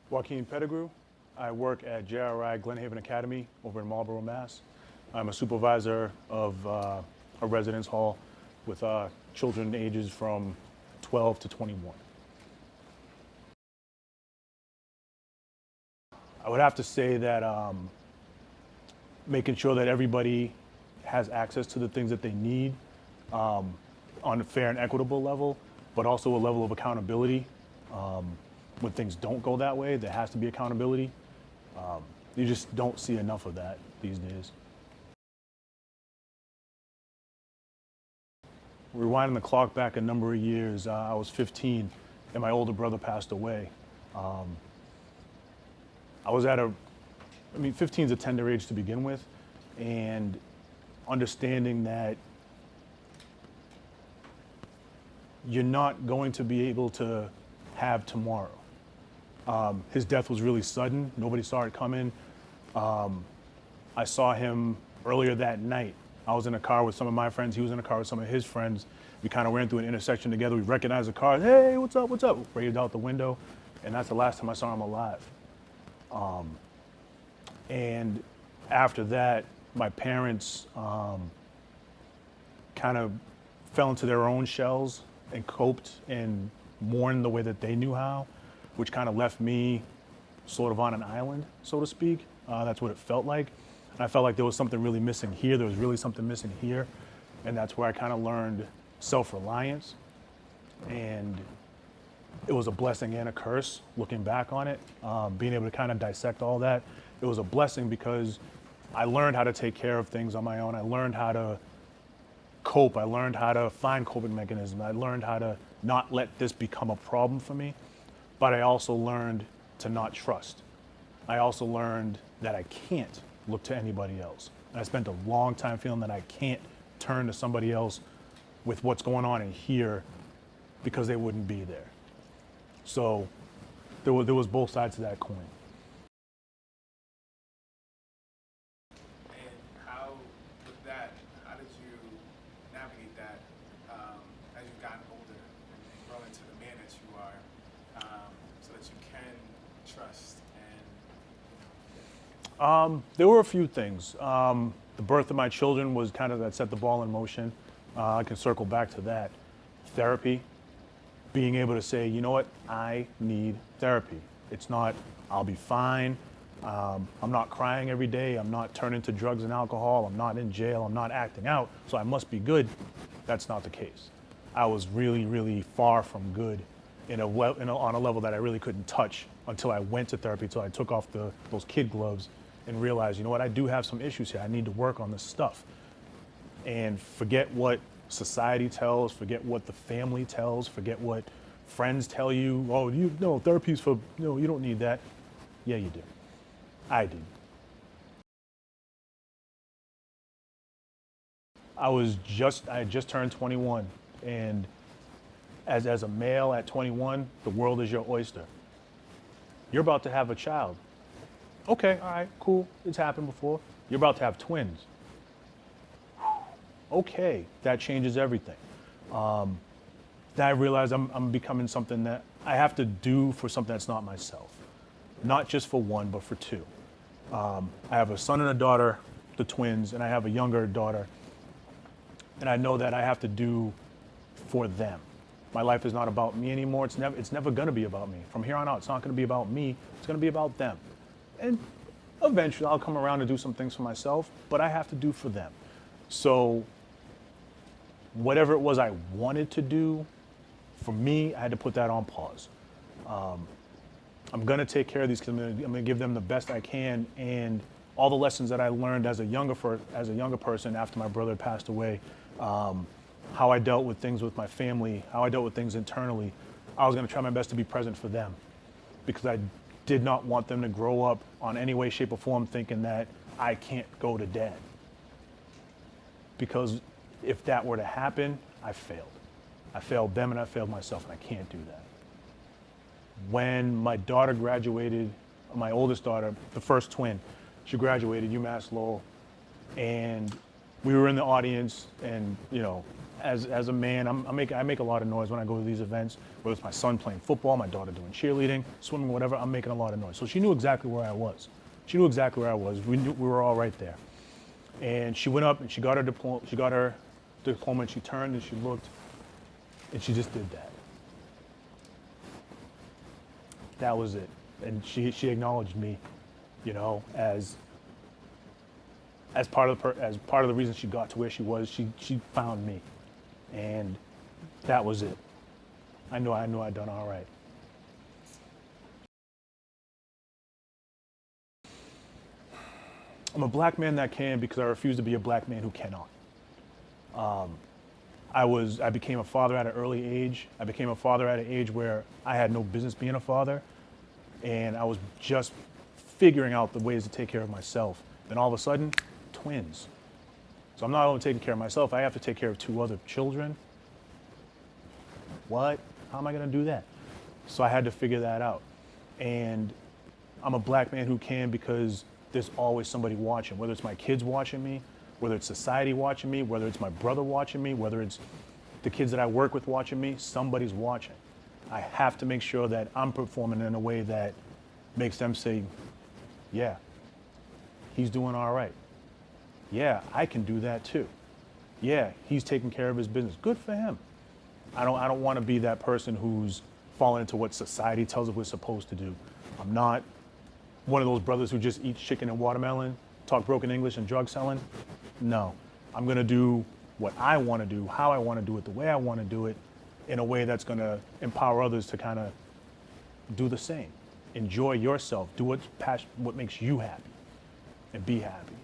Joaquin Pettigrew. I work at JRI Glenhaven Academy over in Marlborough, Mass. I'm a supervisor of a residence hall with children ages from 12 to 21. I would have to say that making sure that everybody has access to the things that they need on a fair and equitable level, but also a level of accountability. When things don't go that way, there has to be accountability. You just don't see enough of that these days. Rewinding the clock back a number of years, I was 15 and my older brother passed away. I was 15 is a tender age to begin with, and understanding that you're not going to be able to have tomorrow. His death was really sudden. Nobody saw it coming. I saw him earlier that night. I was in a car with some of my friends. He was in a car with some of his friends. We kind of ran through an intersection together. We recognized the car. Hey, what's up? What's up? Waved out the window. And that's the last time I saw him alive. And after that, my parents kind of fell into their own shells and coped and mourned the way that they knew how, which kind of left me sort of on an island, so to speak. That's what it felt like. And I felt like there was something really missing here. There was really something missing here. And that's where I kind of learned self-reliance. And it was a blessing and a curse looking back on it. Being able to kind of dissect all that. It was a blessing because I learned how to take care of things on my own. I learned how to cope. I learned how to find coping mechanisms. I learned how to not let this become a problem for me. But I also learned to not trust. I also learned that I can't look to anybody else. And I spent a long time feeling that I can't turn to somebody else with what's going on in here because they wouldn't be there. So there was both sides to that coin. And how, with that, how did you navigate that as you've gotten older and grown into the man that you are, so that you can trust and There were a few things. The birth of my children was kind of that set the ball in motion. I can circle back to that. Therapy, being able to say, you know what, I need therapy. It's not, I'll be fine. I'm not crying every day. I'm not turning to drugs and alcohol. I'm not in jail. I'm not acting out. So I must be good. That's not the case. I was really, really far from good on a level that I really couldn't touch until I went to therapy, until I took off those kid gloves and realized, you know what, I do have some issues here. I need to work on this stuff. And forget what society tells, forget what the family tells, forget what friends tell you. Oh, therapy's for, you don't need that. Yeah, you do. I did. I had just turned 21, and as a male at 21, the world is your oyster. You're about to have a child. Okay, all right, cool. It's happened before. You're about to have twins. Okay, that changes everything. Then I realized I'm becoming something that I have to do for something that's not myself. Not just for one, but for two. I have a son and a daughter, the twins, and I have a younger daughter. And I know that I have to do for them. My life is not about me anymore. It's never gonna be about me. From here on out, it's not gonna be about me. It's gonna be about them. And eventually I'll come around and do some things for myself, but I have to do for them. So whatever it was I wanted to do, for me, I had to put that on pause. I'm gonna take care of these kids. I'm gonna give them the best I can, and all the lessons that I learned as a younger person after my brother passed away, how I dealt with things with my family, how I dealt with things internally, I was gonna try my best to be present for them, because I did not want them to grow up on any way, shape, or form thinking that I can't go to dad. Because if that were to happen, I failed. I failed them and I failed myself, and I can't do that. When my daughter graduated, my oldest daughter, the first twin, she graduated UMass Lowell, and we were in the audience, and as a man, I make a lot of noise when I go to these events, whether it's my son playing football, my daughter doing cheerleading, swimming, whatever, I'm making a lot of noise. So she knew exactly where I was. She knew exactly where I was. We were all right there. And she went up and she got her diploma, and she turned and she looked and she just did that. That was it. And she acknowledged me, you know, as part of the reason she got to where she was. She found me. And that was it. I knew I'd done all right. I'm a black man that can because I refuse to be a black man who cannot. I became a father at an early age. I became a father at an age where I had no business being a father, and I was just figuring out the ways to take care of myself. Then all of a sudden, twins. So I'm not only taking care of myself, I have to take care of 2 other children. What? How am I going to do that? So I had to figure that out. And I'm a black man who can because there's always somebody watching, whether it's my kids watching me, whether it's society watching me, whether it's my brother watching me, whether it's the kids that I work with watching me, somebody's watching. I have to make sure that I'm performing in a way that makes them say, yeah, he's doing all right. Yeah, I can do that too. Yeah, he's taking care of his business. Good for him. I don't want to be that person who's falling into what society tells us we're supposed to do. I'm not one of those brothers who just eats chicken and watermelon, talk broken English and drug selling. No, I'm going to do what I want to do, how I want to do it, the way I want to do it, in a way that's going to empower others to kind of do the same. Enjoy yourself. Do what makes you happy and be happy.